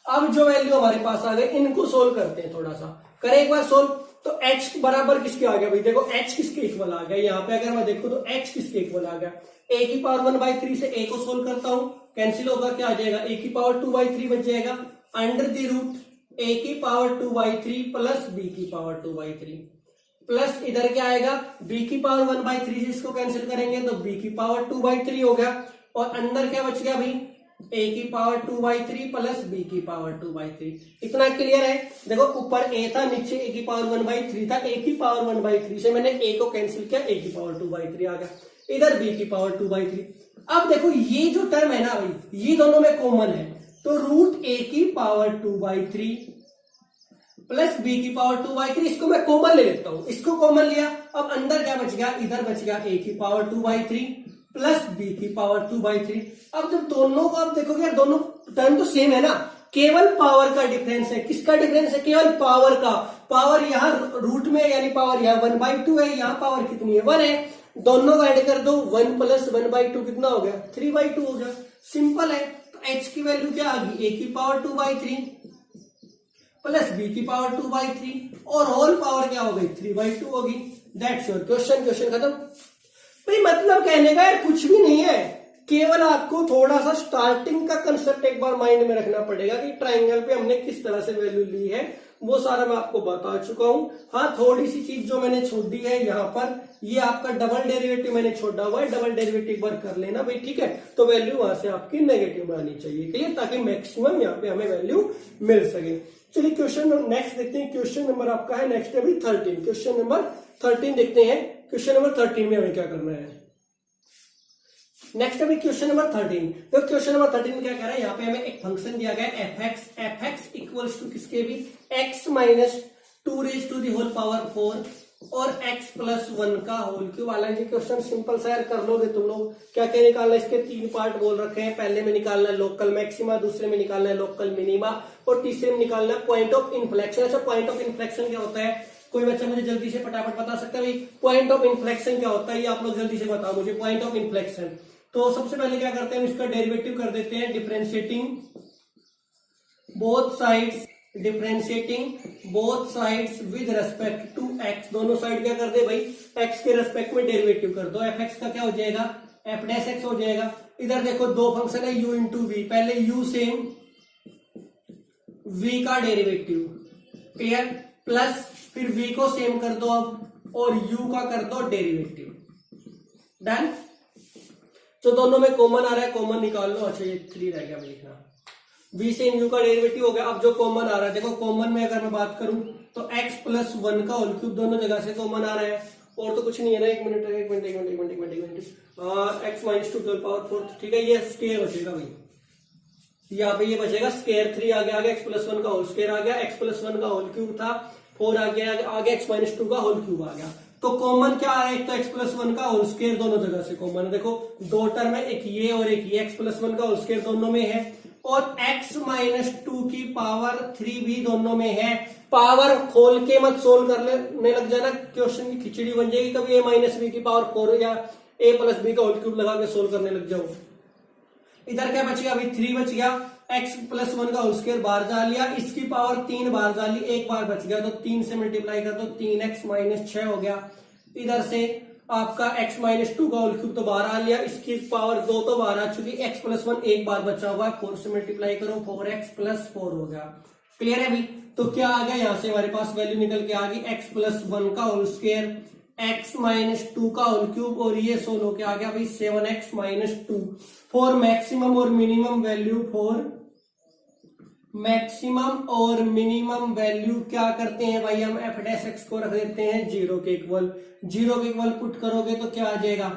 [SPEAKER 1] अब जो वैल्यू हमारे पास आ गए इनको सोल्व करते हैं। थोड़ा सा करें एक बार सोल्व। तो h बराबर किसके आ गया भाई? देखो h किसके इक्वल आ गया? यहाँ पे अगर मैं देखूं तो h किसके इक्वल आ गया? a की पावर 1/3 से a को सोल्व करता हूं, कैंसिल होगा, क्या आ जाएगा? a की पावर 2/3 बच जाएगा अंडर द रूट a की पावर 2/3 प्लस b की पावर 2/3 प्लस इधर क्या आएगा? b की पावर 1/3 से इसको कैंसिल करेंगे तो b की पावर 2/3 हो गया। और अंदर क्या बच गया भाई? a की पावर 2/3 प्लस b की पावर 2/3। इतना क्लियर है? देखो ऊपर a था, नीचे a की पावर 1/3 था। a की पावर 1/3 से मैंने a को कैंसिल किया, a की पावर 2/3 आ गया। इधर b की पावर 2/3। अब देखो ये जो टर्म है ना भाई, ये दोनों में कॉमन है। तो रूट a की पावर 2/3 प्लस b की पावर 2/3, इसको मैं कॉमन ले लेता हूं। इसको कॉमन लिया। अब अंदर क्या बच गया? इधर बच गया a की पावर 2/3 प्लस बी की पावर 2/3। अब जब दोनों को आप देखोगे यार दोनों टर्म तो सेम है ना, केवल पावर का डिफरेंस है। किसका डिफरेंस है? केवल पावर का। पावर यहाँ रूट में यानी पावर यहाँ 1/2 है, यहाँ पावर कितनी है? 1 है। दोनों को ऐड कर दो, 1 प्लस 1/2 कितना हो गया? 3/2 हो गया। सिंपल है। तो एच की वैल्यू क्या आ गई? ए की पावर 2/3 प्लस बी की पावर 2/3 और होल पावर क्या हो गई? 3/2 होगी। That's your question. क्वेश्चन खत्म भाई। मतलब कहने का यार कुछ भी नहीं है, केवल आपको थोड़ा सा स्टार्टिंग का कंसेप्ट एक बार माइंड में रखना पड़ेगा कि ट्राइंगल पे हमने किस तरह से वैल्यू ली है, वो सारा मैं आपको बता चुका हूं। हाँ, थोड़ी सी चीज जो मैंने छोड़ दी है यहाँ पर, ये आपका डबल डेरिवेटिव मैंने छोड़ा हुआ है, डबल डेरिवेटिव बार कर लेना भाई, ठीक है। तो वैल्यू वहां से आपकी नेगेटिव में आनी चाहिए, क्लियर, ताकि मैक्सिमम यहाँ पे हमें वैल्यू मिल सके। चलिए क्वेश्चन नेक्स्ट देखते हैं। क्वेश्चन नंबर आपका है नेक्स्ट अभी 13। क्वेश्चन नंबर 13 देखते हैं। क्वेश्चन नंबर 13 में हमें क्या करना है? नेक्स्ट अभी क्वेश्चन नंबर 13। तो क्वेश्चन नंबर 13 में क्या कह रहा है? यहाँ पे हमें एक फंक्शन दिया गया है एफ एक्स इक्वल्स टू किसके भी? x minus 2 raise to the whole power 4 और x प्लस 1 का होल क्यूब। हालांकि क्वेश्चन सिंपल सा यार कर लोगे तुम लोग। क्या क्या निकालना है? इसके 3 पार्ट बोल रखे हैं। पहले में निकालना है लोकल मैक्सिमा, दूसरे में निकालना है लोकल मिनिमा और तीसरे में निकालना है पॉइंट ऑफ इन्फ्लेक्शन। अच्छा, पॉइंट ऑफ इन्फ्लेक्शन क्या होता है? कोई बच्चा मुझे जल्दी से फटाफट बता सकता है भाई पॉइंट ऑफ इन्फ्लेक्शन क्या होता है? ये आप लोग जल्दी से बताओ मुझे पॉइंट ऑफ इन्फ्लेक्शन। तो सबसे पहले क्या करते हैं? इसका डेरिवेटिव कर देते हैं, differentiating both sides, differentiating both sides with respect to x। दोनों साइड क्या कर दे भाई? x के रेस्पेक्ट में डेरिवेटिव कर दो। एफ एक्स का क्या हो जाएगा? एफ डैश एक्स हो जाएगा। इधर देखो दो फंक्शन है u इंटू वी, पहले u सेम v का डेरिवेटिव, क्लियर, प्लस फिर v को सेम कर दो अब और u का कर दो डेरिवेटिव। डन। जो दोनों में कॉमन आ रहा है कॉमन निकाल लो। अच्छा, ये 3 रह गया लिखना। v से u का डेरिवेटिव हो गया। अब जो कॉमन आ रहा है देखो, कॉमन में अगर मैं बात करूं तो x प्लस 1 का होल क्यूब दोनों जगह से कॉमन आ रहा है और तो कुछ नहीं है ना। एक मिनट x माइनस 2 पावर 4, ठीक है। ये स्क्वायर बचेगा भाई, यहाँ पे ये बचेगा स्क्वायर। 3 आ गया x प्लस 1 का होल स्क्वायर आ गया, x प्लस 1 का होल क्यूब था 4 आ गया, आगे x माइनस 2 का होल क्यूब आ गया। तो कॉमन क्या है? एक तो x प्लस 1 का होल स्क्वायर दोनों जगह से कॉमन है। देखो दो टर्म है, एक ये और एक ये। x प्लस 1 का होल स्क्वायर दोनों में है और x माइनस 2 की पावर 3 भी दोनों में है। पावर खोल के मत सोल्व करने लग जाना, क्वेश्चन की खिचड़ी बन जाएगी। कभी a माइनस बी की पावर 4 या a प्लस बी का होल क्यूब लगा के सोल्व करने लग जाओ। इधर क्या बच गया अभी? 3 बच गया। x प्लस 1 का होल स्क्वायर बाहर जा लिया, इसकी पावर 3 बाहर जा ली, एक बार बच गया तो 3 से मल्टीप्लाई कर दो, 3x माइनस 6 हो गया। इधर से आपका x माइनस 2 का होल क्यूब तो बाहर आ लिया, इसकी पावर 2 तो बाहर आ चुकी, x प्लस 1 एक बार बचा हुआ है, 4 से मल्टीप्लाई करो, 4x प्लस 4 हो गया। क्लियर है अभी? तो क्या आ गया? यहां से हमारे पास वैल्यू निकल के आ गई x प्लस 1 का होल स्क्वायर, x माइनस 2 का होल क्यूब और ये सोल्व होके आ गया भाई 7x माइनस 2। फॉर मैक्सिमम और मिनिमम वैल्यू, फॉर मैक्सिमम और मिनिमम वैल्यू क्या करते हैं भाई? हम एफ डैश एक्स को रख देते हैं 0 के इक्वल। 0 के इक्वल पुट करोगे तो क्या आ जाएगा?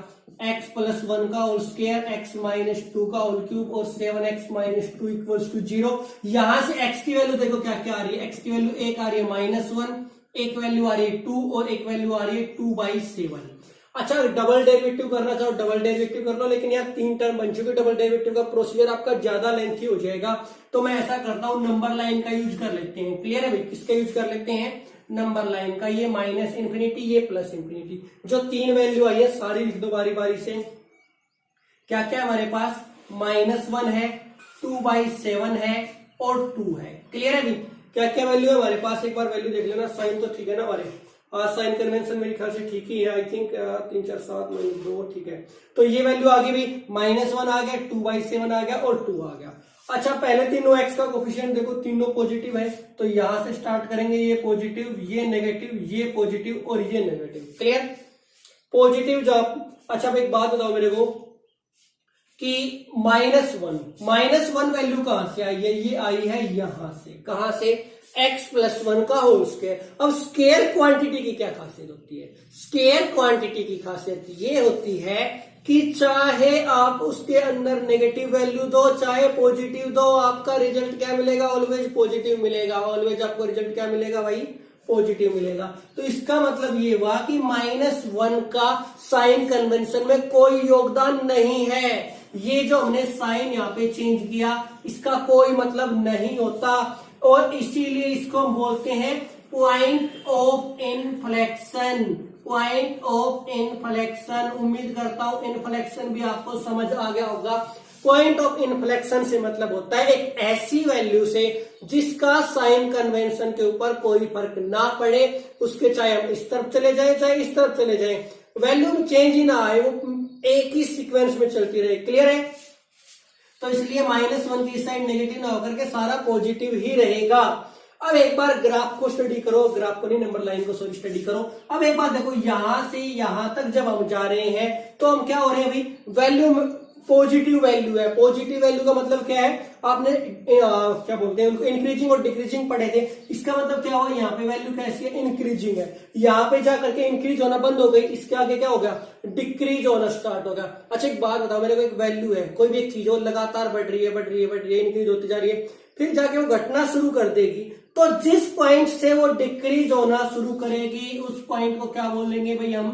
[SPEAKER 1] x प्लस 1 का होल स्क्वायर, x माइनस 2 का होल क्यूब और 7x माइनस 2 इक्वल्स टू 0। यहां से x की वैल्यू देखो क्या क्या आ रही है। x की वैल्यू एक आ रही है -1, एक वैल्यू आ रही है 2 और एक वैल्यू आ रही है 2/7। अच्छा, डबल डेरिवेटिव करना चाहो डबल डेरिवेटिव कर लो, लेकिन यार 3 टर्म बन चुकी, डबल डेरिवेटिव का प्रोसीजर आपका ज्यादा लेंथी हो जाएगा। तो मैं ऐसा करता हूं, नंबर लाइन का यूज कर लेते हैं। क्लियर है भाई? किसका यूज कर लेते हैं? नंबर लाइन का। ये माइनस इंफिनिटी, ये प्लस इंफिनिटी। जो 3 वैल्यू आई है सारी लिख दो बारी बारी से। क्या क्या हमारे पास? -1 है, 2/7 है और 2 है। क्लियर है भाई? क्या क्या वैल्यू है हमारे पास? एक बार वैल्यू देख लेना। साइन तो ठीक है ना हमारे? साइन कन्वेंशन मेरे ख्याल से ठीक ही है। आई थिंक 3 4 7 -2 ठीक है। तो ये वैल्यू आ गई भाई, -1 आ गया, 2/7 आ गया और 2 आ गया। अच्छा, पहले तीनों x का कोफिशिएंट देखो, तीनों पॉजिटिव है, तो यहां से स्टार्ट करेंगे। ये पॉजिटिव, ये नेगेटिव, ये पॉजिटिव और ये नेगेटिव। क्लियर? पॉजिटिव जब, अच्छा अब एक बात बताओ मेरे को कि -1 वैल्यू कहां से आई है? ये आई है यहां से। कहां से? x प्लस 1 का होल स्क्वायर। अब स्केयर क्वांटिटी की क्या खासियत होती है? स्केयर क्वांटिटी की खासियत ये होती है कि चाहे आप उसके अंदर नेगेटिव वैल्यू दो चाहे पॉजिटिव दो, आपका रिजल्ट क्या मिलेगा? ऑलवेज पॉजिटिव मिलेगा। ऑलवेज आपको रिजल्ट क्या मिलेगा भाई? पॉजिटिव मिलेगा। तो इसका मतलब ये हुआ कि -1 का साइन कन्वेंशन में कोई योगदान नहीं है। ये जो हमने साइन यहाँ पे चेंज किया इसका कोई मतलब नहीं होता, और इसीलिए इसको हम बोलते हैं point of inflection. Point of inflection, उम्मीद करता हूं इनफ्लेक्शन भी आपको समझ आ गया होगा। पॉइंट ऑफ इनफ्लेक्शन से मतलब होता है एक ऐसी वैल्यू से जिसका साइन कन्वेंशन के ऊपर कोई फर्क ना पड़े, उसके चाहे हम इस तरफ चले जाए चाहे इस तरफ चले जाए, वैल्यू में चेंज ही ना आए, वो एक ही सीक्वेंस में चलती रहे। क्लियर है? तो इसलिए -1 की साइड नेगेटिव ना होकर के सारा पॉजिटिव ही रहेगा। अब एक बार ग्राफ को स्टडी करो, ग्राफ को नहीं नंबर लाइन को सॉरी स्टडी करो। अब एक बार देखो, यहां से यहां तक जब हम जा रहे हैं तो हम क्या हो रहे हैं अभी, वैल्यू पॉजिटिव वैल्यू है। पॉजिटिव वैल्यू का मतलब क्या है, आपने क्या बोलते हैं उनको, इंक्रीजिंग और डिक्रीजिंग पढ़े थे। इसका मतलब क्या हुआ, यहाँ पे वैल्यू कैसी है, इंक्रीजिंग है। यहाँ पे जाकर के इंक्रीज होना बंद हो गई, इसके आगे क्या हो गया, डिक्रीज होना स्टार्ट हो गया। अच्छा एक बात बताओ, मेरे को एक वैल्यू है, कोई भी एक चीज और लगातार बढ़ रही है, इंक्रीज होती जा रही है, फिर जाके वो घटना शुरू कर देगी। तो जिस पॉइंट से वो डिक्रीज होना शुरू करेगी उस पॉइंट को क्या बोलेंगे भाई हम,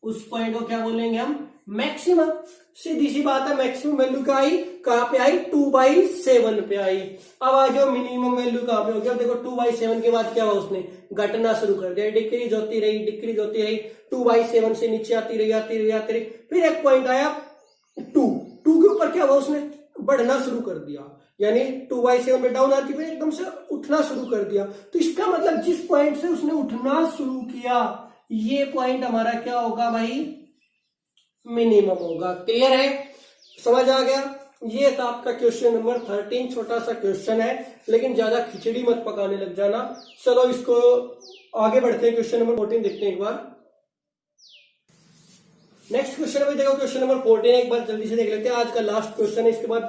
[SPEAKER 1] उस पॉइंट को क्या बोलेंगे हम, मैक्सिमम। सीधी सी बात है, मैक्सिमम वैल्यू क्या आई, कहां पे आई, 2/7 पे आई। अब आ जाओ मिनिमम वैल्यू कहां पे हो गया, देखो 2/7 के बाद क्या हुआ, उसने घटना शुरू कर दिया, डिक्रीज होती रही, 2/7 से नीचे आती रही, फिर एक पॉइंट आया 2 के ऊपर क्या हुआ, उसने बढ़ना शुरू कर दिया, यानी 2/7 में डाउन आती फिर एकदम से उठना शुरू कर दिया। तो इसका मतलब जिस पॉइंट से उसने उठना शुरू किया ये पॉइंट हमारा क्या होगा भाई, मिनिमम होगा। क्लियर है, समझ आ गया? ये था आपका क्वेश्चन नंबर 13। छोटा सा क्वेश्चन है लेकिन ज्यादा खिचड़ी मत पकाने लग जाना। चलो इसको आगे बढ़ते हैं, क्वेश्चन नंबर 14 देखते हैं एक बार। नेक्स्ट क्वेश्चन में देखो, क्वेश्चन नंबर 14 एक बार जल्दी से देख लेते हैं, आज का लास्ट क्वेश्चन है, इसके बाद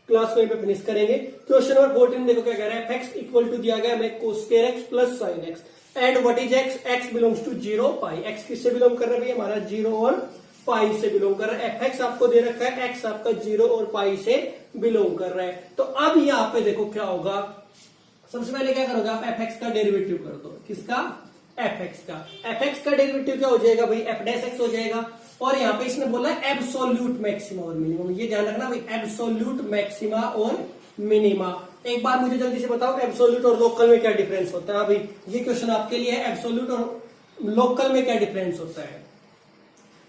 [SPEAKER 1] क्लास को पे फिनिश करेंगे। क्वेश्चन नंबर 14 देखो क्या कह रहा है, x इक्वल टू दिया गया हमें cos square x plus sin x and what is x, x belongs to 0 pi. x किससे बिलोंग कर रहा है भाई, हमारा 0 और पाई से बिलोंग कर रहा है। fx आपको दे रखा है, x आपका 0 और पाई से बिलोंग कर रहा है। तो अब यहाँ पे देखो क्या होगा, सबसे पहले क्या करोगे आप, fx का डेरिवेटिव कर दो। किसका, fx का। fx का डेरिवेटिव क्या हो जाएगा भाई, f डैश x हो जाएगा। और यहाँ पे इसने बोला एब्सोल्यूट मैक्सिमा और मिनिमम, ये ध्यान रखना भाई, एब्सोल्यूट मैक्सिमा और मिनिमा। एक बार मुझे जल्दी से बताओ एब्सोल्यूट और लोकल में क्या डिफरेंस होता है। अभी ये क्वेश्चन आपके लिए है, एब्सोल्यूट और लोकल में क्या डिफरेंस होता है।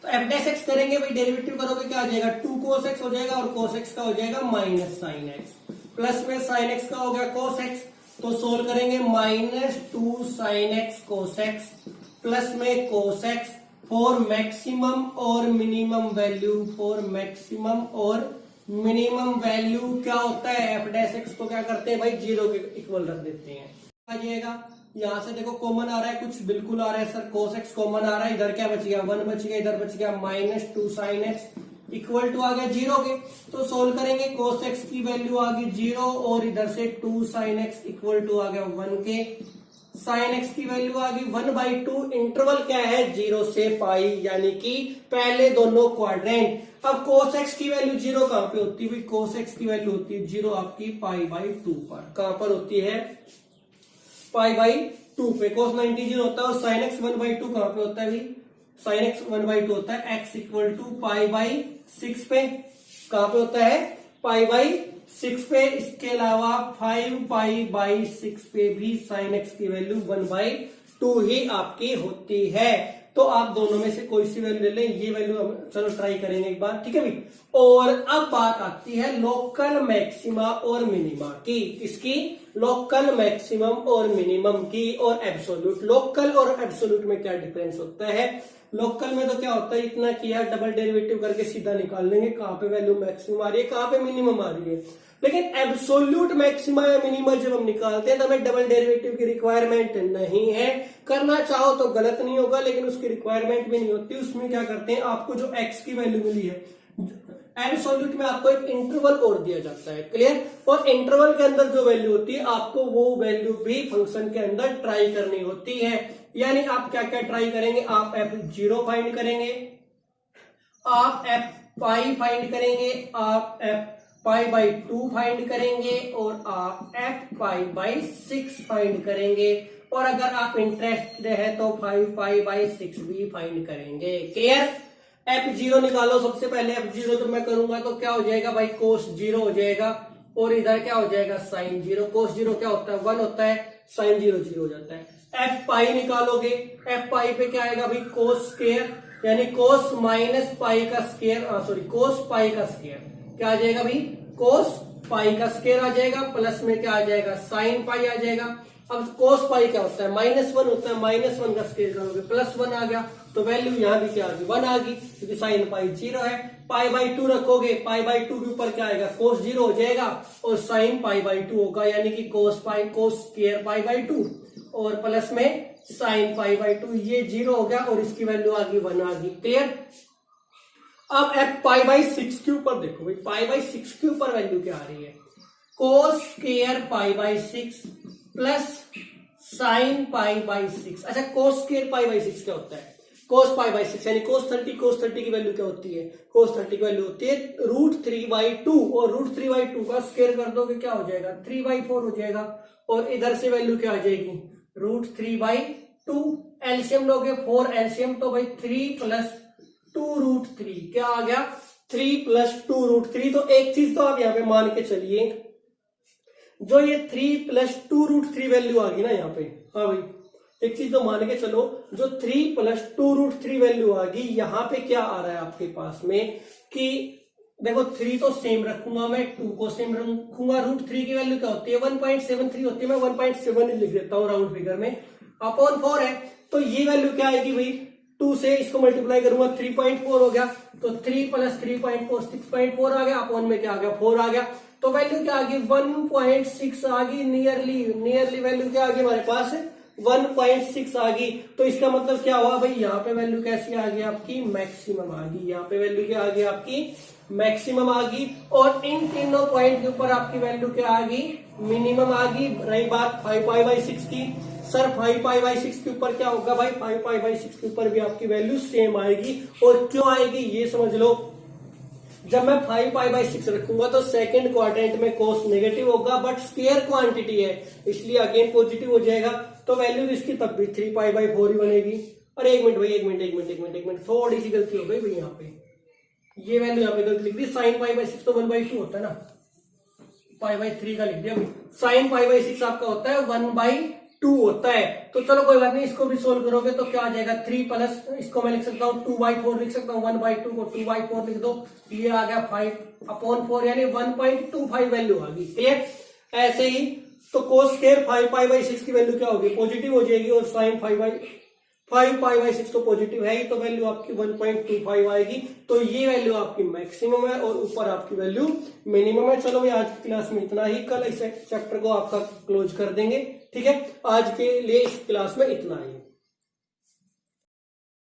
[SPEAKER 1] तो एफ डैश एक्स करेंगे भाई, डेरिवेटिव करोगे क्या आ जाएगा, 2 cos x हो जाएगा, और cos x का हो जाएगा माइनस साइन एक्स, प्लस में साइन x का हो गया cos x, तो सोल्व करेंगे -2 sin x cos x plus में cos x फॉर मैक्सिमम और मिनिमम वैल्यू। फॉर मैक्सिमम और मिनिमम वैल्यू क्या होता है, एफ डैश एक्स को क्या करते हैं भाई, 0 के इक्वल रख देते हैं। आ जाएगा, यहां से देखो कॉमन आ रहा है, कुछ बिल्कुल आ रहा है सर, cos x कॉमन आ रहा है, इधर क्या बच गया 1 बच गया, इधर बच गया -2 sin x इक्वल टू आ गया 0 के। तो सोल्व करेंगे, cos x की वैल्यू आ गई 0 और इधर से 2 sin x इक्वल टू आ गया 1 के। sin x की वैल्यू आ गई 1/2, इंटरवल क्या है 0 से पाई, यानी कि पहले दोनों क्वाड्रेंट। अब cos x की वैल्यू 0 कहां पे होती है, cos x की वैल्यू होती है 0 आपकी π/2 पर। कहां पर होती है, π/2 पे। cos 90 0 होता है, और sin x 1/2 कहां पे होता है भाई, sin x 1/2 होता है, x इक्वल टू π/6 पे। कहां पे होता है, π/6 पे। इसके अलावा 5π/6 पे भी sin x की वैल्यू 1/2 ही आपकी होती है। तो आप दोनों में से कोई सी वैल्यू ले लें, ये वैल्यू हम चलो ट्राई करेंगे एक बार, ठीक है भाई। और अब बात आती है लोकल मैक्सिमा और मिनिमा की, इसकी लोकल मैक्सिमम और मिनिमम की, और एब्सोल्यूट। लोकल और एब्सोल्यूट में क्या डिफरेंस होता है, लोकल में तो क्या होता है, इतना किया डबल डेरिवेटिव करके सीधा निकाल लेंगे कहां पे वैल्यू मैक्सिमम आ रही है, कहां पे मिनिमम आ रही है। लेकिन एब्सोल्यूट मैक्सिमा या मिनिमा जब हम निकालते हैं तो हमें डबल डेरिवेटिव की रिक्वायरमेंट नहीं है। करना चाहो तो गलत नहीं होगा, लेकिन उसकी रिक्वायरमेंट भी नहीं होती। उसमें क्या करते हैं, आपको जो एक्स की वैल्यू मिली है एब्सोल्यूट में, आपको एक इंटरवल और दिया जाता है, क्लियर। और इंटरवल के अंदर जो वैल्यू होती है, आपको वो वैल्यू भी फंक्शन के अंदर ट्राई करनी होती है। यानी आप क्या क्या ट्राई करेंगे, आप f0 फाइंड करेंगे, आप f पाई फाइंड करेंगे, आप f π/2 फाइंड करेंगे, और आप f π/6 फाइंड करेंगे। और अगर आप इंटरेस्टेड है तो 5π/6 भी फाइंड करेंगे। क्लियर? f0 निकालो। सबसे पहले f0 जब मैं करूंगा तो क्या हो जाएगा भाई, cos 0 हो जाएगा और इधर क्या हो जाएगा, sin 0। cos 0 क्या होता है, 1 होता है, sin 0 0 हो जाता है। f निकालोगे, f पे क्या आएगा भाई, cos स्क्वायर, यानी cos माइनस पाई का स्क्वायर, सॉरी cos पाई का स्क्वायर क्या आ जाएगा भाई, cos पाई का स्क्वायर आ जाएगा, प्लस में क्या आ जाएगा, sin पाई आ जाएगा। अब cos पाई क्या होता है, -1 होता है, -1 का स्क्वायर करोगे +1 आ गया, तो वैल्यू यहां भी क्या आ गई, 1 आ गई, क्योंकि sin पाई 0 है। π/2 रखोगे, π/2 के ऊपर क्या आएगा, cos 0 हो जाएगा और sin π/2 होगा, यानी कि cos स्क्वायर π/2 और प्लस में sin π/2, ये 0 हो गया और इसकी वैल्यू आ गई 1 आ गई। क्लियर? अब π/6 के ऊपर देखो भाई, π/6 के ऊपर वैल्यू क्या आ रही है, cos स्क्वायर π/6 प्लस sin π/6। अच्छा, cos स्क्वायर π/6 क्या होता है, cos π/6 यानी cos 30 की वैल्यू क्या होती है, cos 30 की वैल्यू होती है √3/2 और √3/2 का स्क्वायर कर दोगे क्या हो जाएगा, 3/4 हो जाएगा और इधर से वैल्यू क्या आ जाएगी, √3/2। एलसीएम लोगे 4 एलसीएम, तो भाई 3 + 2√3 क्या आ गया, 3 + 2√3। तो एक चीज तो आप यहाँ पे मान के चलिए, जो ये 3 + 2√3 वैल्यू आ गई ना यहाँ पे, हाँ भाई एक चीज तो मान के चलो, जो 3 + 2√3 वैल्यू आ गई, यहाँ पे क्या आ रहा है आपके पास में कि देखो 3 तो सेम रखूंगा मैं, 2 को सेम रखूंगा, √3 की वैल्यू क्या होती है, 1.73 होती है, मैं 1.7 लिख देता हूँ राउंड फिगर में, अपॉन 4 है, तो ये वैल्यू क्या आएगी भाई, 2 से इसको मल्टीप्लाई करूंगा 3.4 हो गया, तो 3 + 3.4 6.4 आ गया, अपॉन में क्या आ गया, 4 आ गया, तो वैल्यू क्या आ गई, 1.6 आ गई, नियरली वैल्यू क्या आ गई हमारे पास 1.6 आ गई। तो इसका मतलब क्या हुआ भाई, यहाँ पे वैल्यू कैसी आ गई आपकी, मैक्सिमम आ गई, यहाँ पे वैल्यू क्या आ गई आपकी, मैक्सिमम आ गई। और इन तीनों पॉइंट के ऊपर आपकी वैल्यू क्या आ गई, मिनिमम आ गई। रही बात 5π/6 की, सर 5π/6 के ऊपर क्या होगा भाई, 5π/6 के ऊपर भी आपकी वैल्यू सेम आएगी। और क्यों आएगी ये समझ लो, जब मैं 5π/6 रखूंगा तो सेकंड क्वाड्रेंट में cos नेगेटिव होगा, बट स्क्वायर क्वांटिटी है इसलिए अगेन पॉजिटिव हो जाएगा, तो वैल्यू इसकी तब भी 3π/4 ही बनेगी। और एक मिनट भाई, एक मिनट, थोड़ी सी गलती हो गई भाई, यहाँ पे ये वैल्यू यहाँ पे गलती लिख दी, sin π/6 तो 1/2 होता है ना, π/3 का लिख दिया भाई, sin π/6 आपका होता है 1/2 होता है। तो चलो कोई बात नहीं, इसको भी सोल्व करोगे तो क्या आ जाएगा, 3 + इसको मैं लिख सकता हूँ 2/4 लिख सकता हूँ, 1/2 को 2/4 लिख दो, ये आ गया 5/4 यानी 1.25 वैल्यू आ गई। क्लियर? ऐसे ही तो cos स्क्वायर 5π/6 की वैल्यू क्या होगी, पॉजिटिव हो जाएगी, और sin 5π/6 तो पॉजिटिव है ही, तो वैल्यू आपकी 1.25 आएगी। तो ये वैल्यू आपकी मैक्सिमम है और ऊपर आपकी वैल्यू मिनिमम है। चलो भाई आज की क्लास में इतना ही, कल इस चैप्टर को आपका क्लोज कर देंगे। ठीक है, आज के लिए इस क्लास में इतना ही।